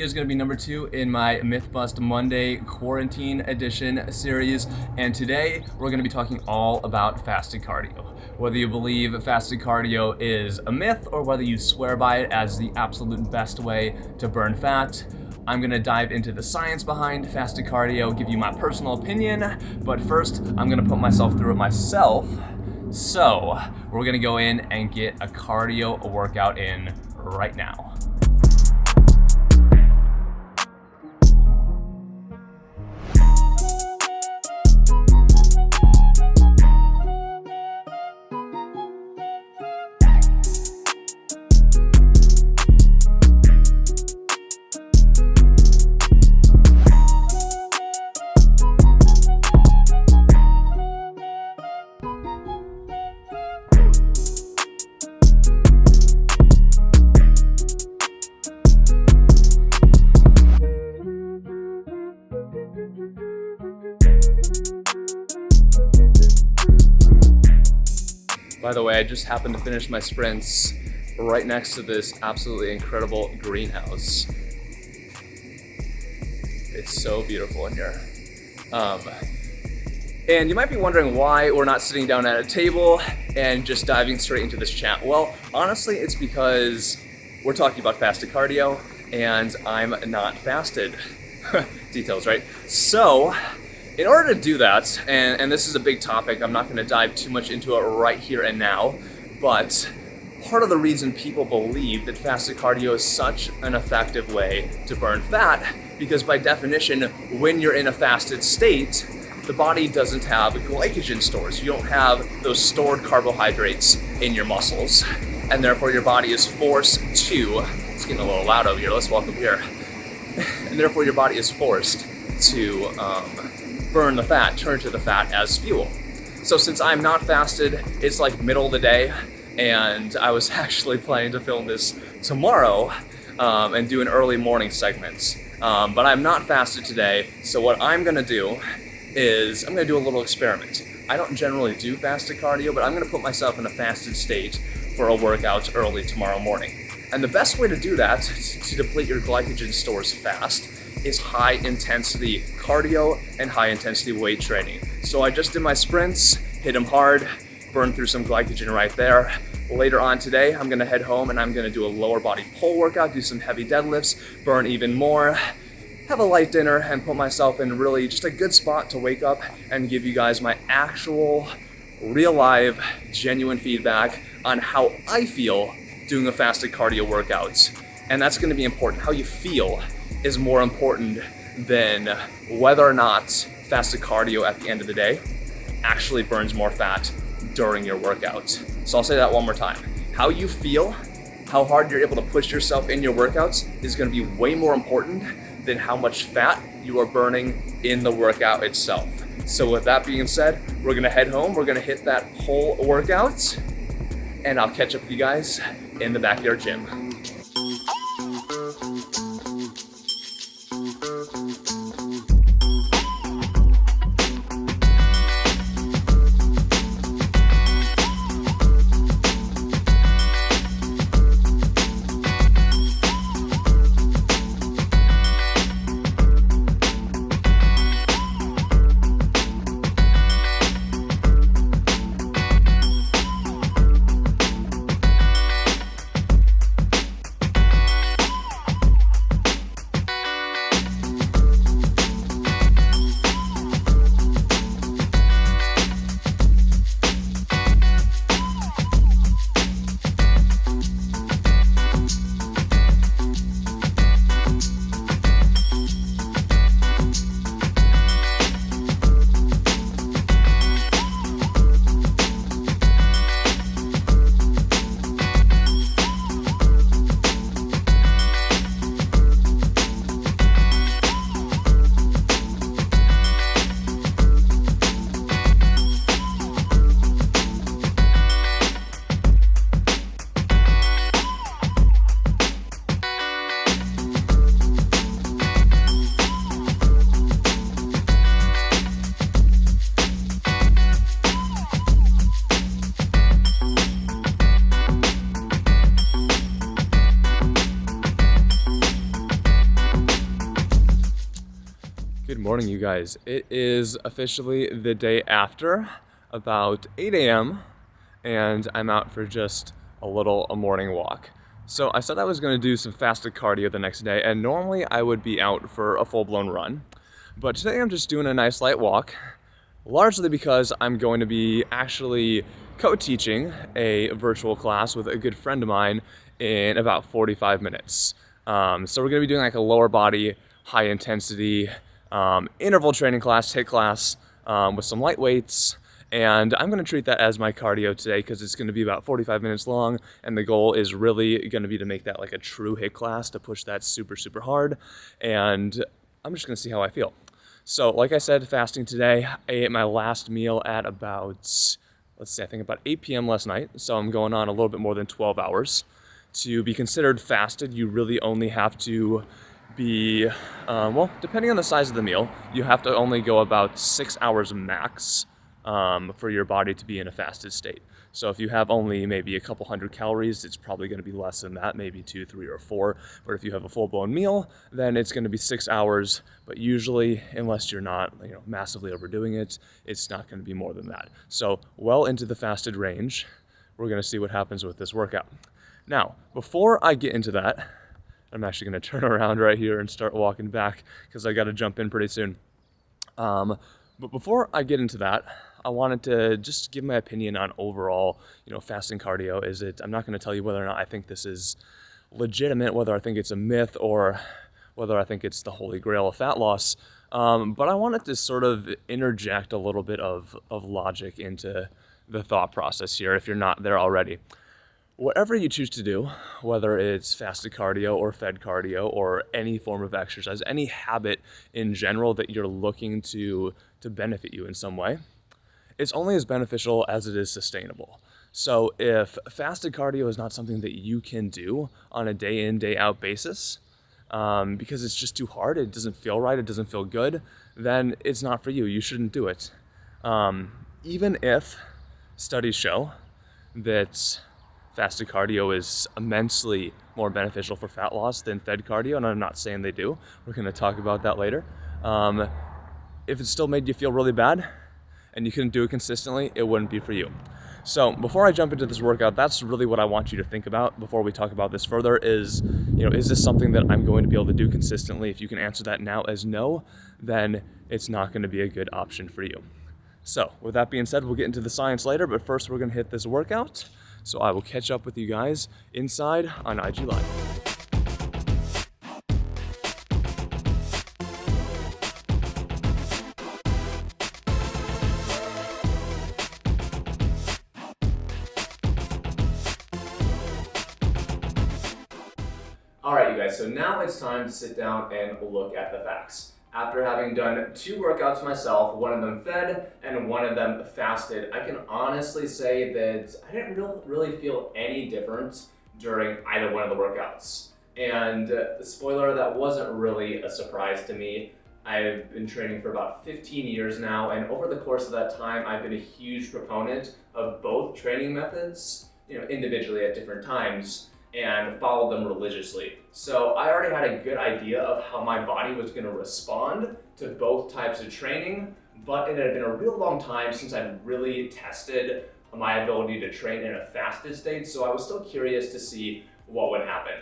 is going to be number 2 in my Myth Bust Monday Quarantine Edition series, and today we're going to be talking all about fasted cardio. Whether you believe fasted cardio is a myth or whether you swear by it as the absolute best way to burn fat, I'm going to dive into the science behind fasted cardio, give you my personal opinion, but first I'm going to put myself through it myself. So we're going to go in and get a cardio workout in right now. By the way, I just happened to finish my sprints right next to this absolutely incredible greenhouse. It's so beautiful in here. And you might be wondering why we're not sitting down at a table and just diving straight into this chat. Well, honestly, it's because we're talking about fasted cardio and I'm not fasted. Details, right? So, in order to do that, and this is a big topic, I'm not going to dive too much into it right here and now, but part of the reason people believe that fasted cardio is such an effective way to burn fat, because by definition, when you're in a fasted state, the body doesn't have glycogen stores. You don't have those stored carbohydrates in your muscles, and therefore your body is forced to, it's getting a little loud over here, let's walk up here, and therefore your body is forced to burn the fat, turn to the fat as fuel. So since I'm not fasted, it's like middle of the day, and I was actually planning to film this tomorrow and do an early morning segment. But I'm not fasted today, so what I'm gonna do is I'm gonna do a little experiment. I don't generally do fasted cardio, but I'm gonna put myself in a fasted state for a workout early tomorrow morning. And the best way to do that, to deplete your glycogen stores fast, is high intensity cardio and high intensity weight training. So I just did my sprints, hit them hard, burned through some glycogen right there. Later on today, I'm gonna head home and I'm gonna do a lower body pull workout, do some heavy deadlifts, burn even more, have a light dinner, and put myself in really just a good spot to wake up and give you guys my actual, real live, genuine feedback on how I feel doing a fasted cardio workout. And that's gonna be important. How you feel is more important than whether or not fasted cardio at the end of the day actually burns more fat during your workout. So I'll say that one more time. How you feel, how hard you're able to push yourself in your workouts is going to be way more important than how much fat you are burning in the workout itself. So with that being said, we're going to head home, we're going to hit that whole workout, and I'll catch up with you guys in the backyard gym. morning, you guys. It is officially the day after, about 8 a.m., and I'm out for just a morning walk. So I said I was going to do some fasted cardio the next day, and normally I would be out for a full-blown run. But today I'm just doing a nice light walk, largely because I'm going to be actually co-teaching a virtual class with a good friend of mine in about 45 minutes. So we're going to be doing like a lower body, high intensity interval training class, HIIT class, with some light weights. And I'm going to treat that as my cardio today because it's going to be about 45 minutes long. And the goal is really going to be to make that like a true HIIT class, to push that super, super hard. And I'm just going to see how I feel. So like I said, fasting today. I ate my last meal at about, I think about 8 p.m. last night. So I'm going on a little bit more than 12 hours. To be considered fasted, you really only have to be, depending on the size of the meal, you have to only go about 6 hours max for your body to be in a fasted state. So if you have only maybe a couple hundred calories, it's probably going to be less than that, maybe 2, 3, or 4. But if you have a full-blown meal, then it's going to be 6 hours. But usually, unless you're not massively overdoing it, it's not going to be more than that. So well into the fasted range, we're going to see what happens with this workout. Now, before I get into that, I'm actually going to turn around right here and start walking back because I got to jump in pretty soon. But before I get into that, I wanted to just give my opinion on overall, fasting cardio. I'm not going to tell you whether or not I think this is legitimate, whether I think it's a myth, or whether I think it's the holy grail of fat loss. But I wanted to sort of interject a little bit of logic into the thought process here if you're not there already. Whatever you choose to do, whether it's fasted cardio or fed cardio or any form of exercise, any habit in general that you're looking to benefit you in some way, it's only as beneficial as it is sustainable. So if fasted cardio is not something that you can do on a day in, day out basis, because it's just too hard, it doesn't feel right, it doesn't feel good, then it's not for you. You shouldn't do it. Even if studies show that fasted cardio is immensely more beneficial for fat loss than fed cardio, and I'm not saying they do. We're going to talk about that later. If it still made you feel really bad and you couldn't do it consistently, it wouldn't be for you. So before I jump into this workout, that's really what I want you to think about before we talk about this further is this something that I'm going to be able to do consistently? If you can answer that now as no, then it's not going to be a good option for you. So with that being said, we'll get into the science later, but first we're going to hit this workout. So I will catch up with you guys inside on IG Live. All right, you guys, so now it's time to sit down and look at the facts. After having done 2 workouts myself, one of them fed and one of them fasted, I can honestly say that I didn't really feel any difference during either one of the workouts. And spoiler, that wasn't really a surprise to me. I've been training for about 15 years now, and over the course of that time, I've been a huge proponent of both training methods, individually at different times, and followed them religiously. So I already had a good idea of how my body was going to respond to both types of training, but it had been a real long time since I'd really tested my ability to train in a fasted state, so I was still curious to see what would happen.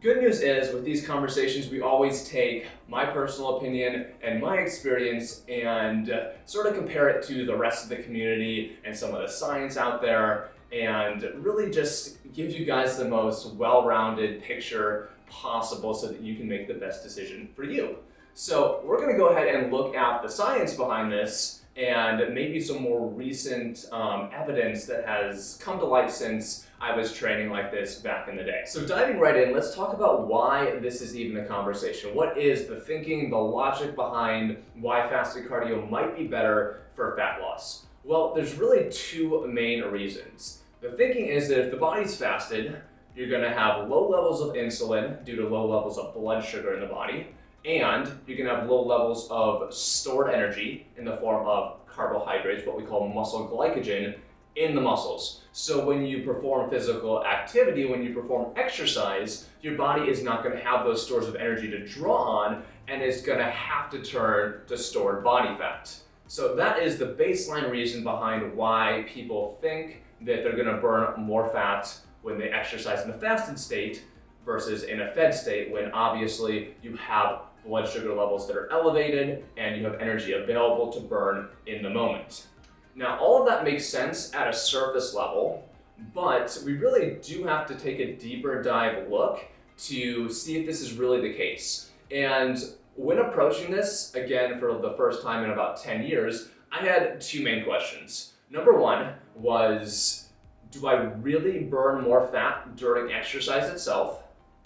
Good news is, with these conversations, we always take my personal opinion and my experience and sort of compare it to the rest of the community and some of the science out there, and really just give you guys the most well-rounded picture possible so that you can make the best decision for you. So we're going to go ahead and look at the science behind this and maybe some more recent evidence that has come to light since I was training like this back in the day. So diving right in, let's talk about why this is even a conversation. What is the thinking, the logic behind why fasted cardio might be better for fat loss? Well, there's really 2 main reasons. The thinking is that if the body's fasted, you're going to have low levels of insulin due to low levels of blood sugar in the body, and you're going to have low levels of stored energy in the form of carbohydrates, what we call muscle glycogen, in the muscles. So when you perform physical activity, when you perform exercise, your body is not going to have those stores of energy to draw on, and is going to have to turn to stored body fat. So that is the baseline reason behind why people think that they're going to burn more fat when they exercise in a fasted state versus in a fed state, when obviously you have blood sugar levels that are elevated and you have energy available to burn in the moment. Now, all of that makes sense at a surface level, but we really do have to take a deeper dive look to see if this is really the case. And when approaching this, again, for the first time in about 10 years, I had two main questions. Number one was, do I really burn more fat during exercise itself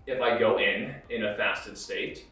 if I go in a fasted state?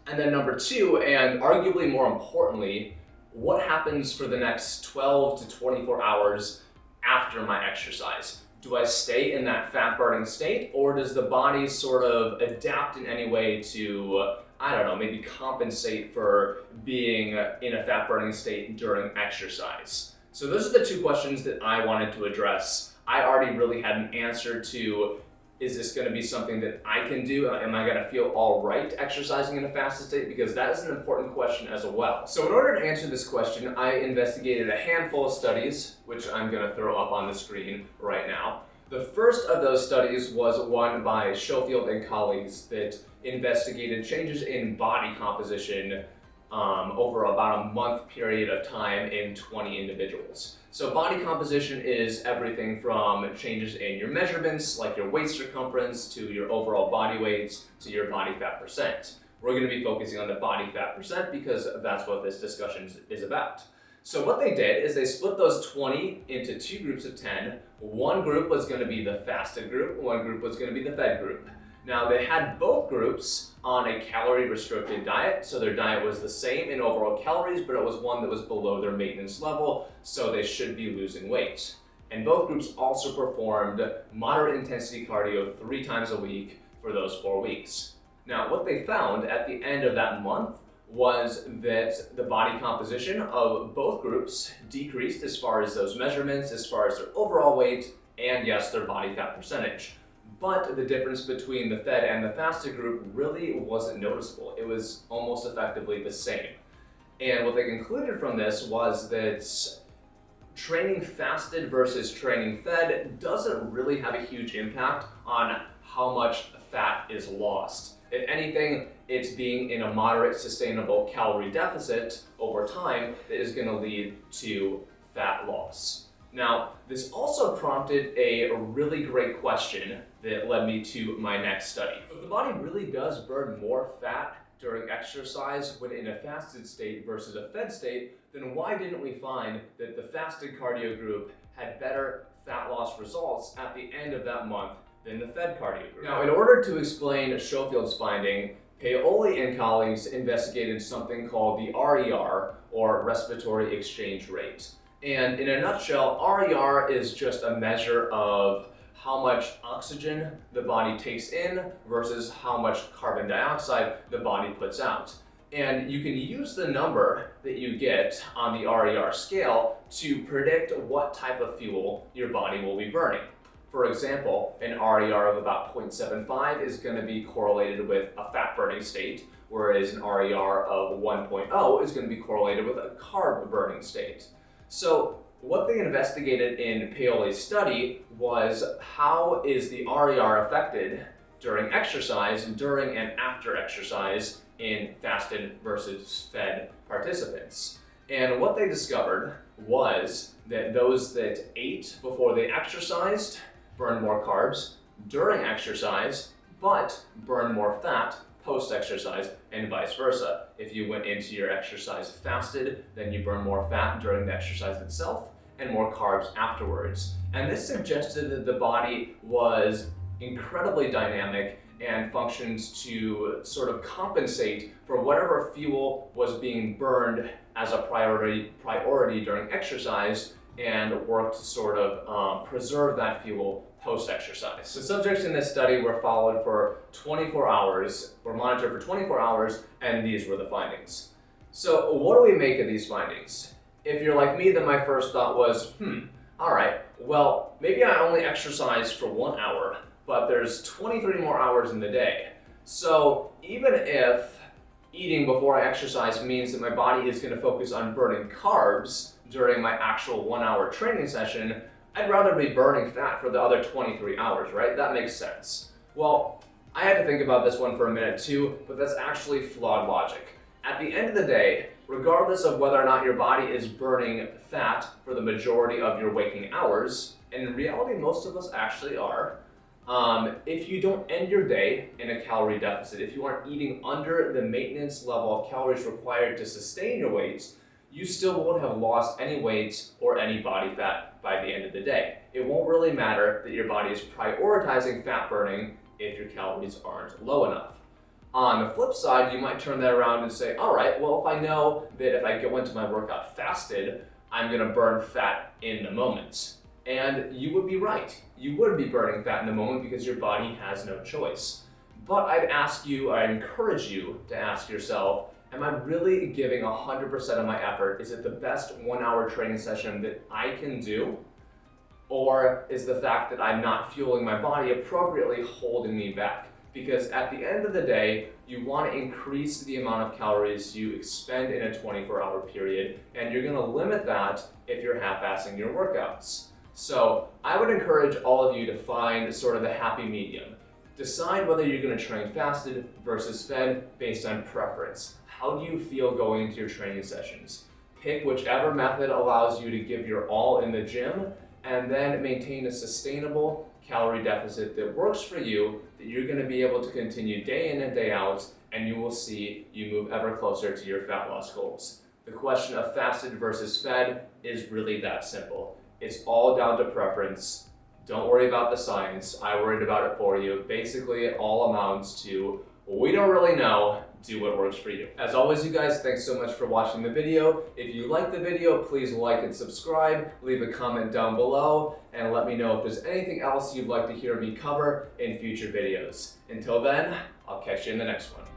And then number two, and arguably more importantly, what happens for the next 12 to 24 hours after my exercise? Do I stay in that fat burning state, or does the body sort of adapt in any way to, I don't know, maybe compensate for being in a fat burning state during exercise? So those are the two questions that I wanted to address. I already really had an answer to, is this going to be something that I can do? Am I going to feel all right exercising in a fasted state? Because that is an important question as well. So in order to answer this question, I investigated a handful of studies, which I'm going to throw up on the screen right now. The first of those studies was one by Soulfit and colleagues that investigated changes in body composition over about a month period of time in 20 individuals. So body composition is everything from changes in your measurements, like your waist circumference, to your overall body weight, to your body fat percent. We're going to be focusing on the body fat percent because that's what this discussion is about. So what they did is they split those 20 into two groups of 10. One group was going to be the fasted group, one group was going to be the fed group. Now they had both groups on a calorie restricted diet, so their diet was the same in overall calories, but it was one that was below their maintenance level, so they should be losing weight. And both groups also performed moderate intensity cardio 3 times a week for those 4 weeks. Now what they found at the end of that month was that the body composition of both groups decreased as far as those measurements, as far as their overall weight, and yes, their body fat percentage. But the difference between the fed and the fasted group really wasn't noticeable. It was almost effectively the same. And what they concluded from this was that training fasted versus training fed doesn't really have a huge impact on how much fat is lost. If anything, it's being in a moderate sustainable calorie deficit over time that is going to lead to fat loss. Now, this also prompted a really great question that led me to my next study. If the body really does burn more fat during exercise when in a fasted state versus a fed state, then why didn't we find that the fasted cardio group had better fat loss results at the end of that month than the fed cardio group? Now, in order to explain Schofield's finding, Paoli and colleagues investigated something called the RER, or respiratory exchange rate. And in a nutshell, RER is just a measure of how much oxygen the body takes in versus how much carbon dioxide the body puts out. And you can use the number that you get on the RER scale to predict what type of fuel your body will be burning. For example, an RER of about 0.75 is going to be correlated with a fat burning state, whereas an RER of 1.0 is going to be correlated with a carb burning state. So what they investigated in Paoli's study was how is the RER affected during exercise, during and after exercise in fasted versus fed participants. And what they discovered was that those that ate before they exercised burned more carbs during exercise, but burned more fat post-exercise, and vice versa. If you went into your exercise fasted, then you burn more fat during the exercise itself and more carbs afterwards. And this suggested that the body was incredibly dynamic and functions to sort of compensate for whatever fuel was being burned as a priority during exercise, and work to sort of preserve that fuel post-exercise. The subjects in this study were followed for 24 hours, were monitored for 24 hours, and these were the findings. So what do we make of these findings? If you're like me, then my first thought was, all right, well, maybe I only exercise for 1 hour, but there's 23 more hours in the day. So even if eating before I exercise means that my body is going to focus on burning carbs during my actual 1 hour training session, I'd rather be burning fat for the other 23 hours, right? That makes sense. Well, I had to think about this one for a minute too, but that's actually flawed logic. At the end of the day, regardless of whether or not your body is burning fat for the majority of your waking hours, and in reality most of us actually are, if you don't end your day in a calorie deficit, if you aren't eating under the maintenance level of calories required to sustain your weight, you still won't have lost any weight or any body fat by the end of the day. It won't really matter that your body is prioritizing fat burning if your calories aren't low enough. On the flip side, you might turn that around and say, all right, well, if I know that if I go into my workout fasted, I'm gonna burn fat in the moment. And you would be right. You would be burning fat in the moment because your body has no choice. But I'd encourage you to ask yourself, am I really giving 100% of my effort? Is it the best 1 hour training session that I can do? Or is the fact that I'm not fueling my body appropriately holding me back? Because at the end of the day, you want to increase the amount of calories you expend in a 24-hour period, and you're going to limit that if you're half-assing your workouts. So I would encourage all of you to find sort of the happy medium. Decide whether you're going to train fasted versus fed based on preference. How do you feel going into your training sessions? Pick whichever method allows you to give your all in the gym, and then maintain a sustainable calorie deficit that works for you, that you're going to be able to continue day in and day out, and you will see you move ever closer to your fat loss goals. The question of fasted versus fed is really that simple. It's all down to preference. Don't worry about the science. I worried about it for you. Basically, it all amounts to, we don't really know, do what works for you. As always, you guys, thanks so much for watching the video. If you like the video, please like and subscribe, leave a comment down below, and let me know if there's anything else you'd like to hear me cover in future videos. Until then, I'll catch you in the next one.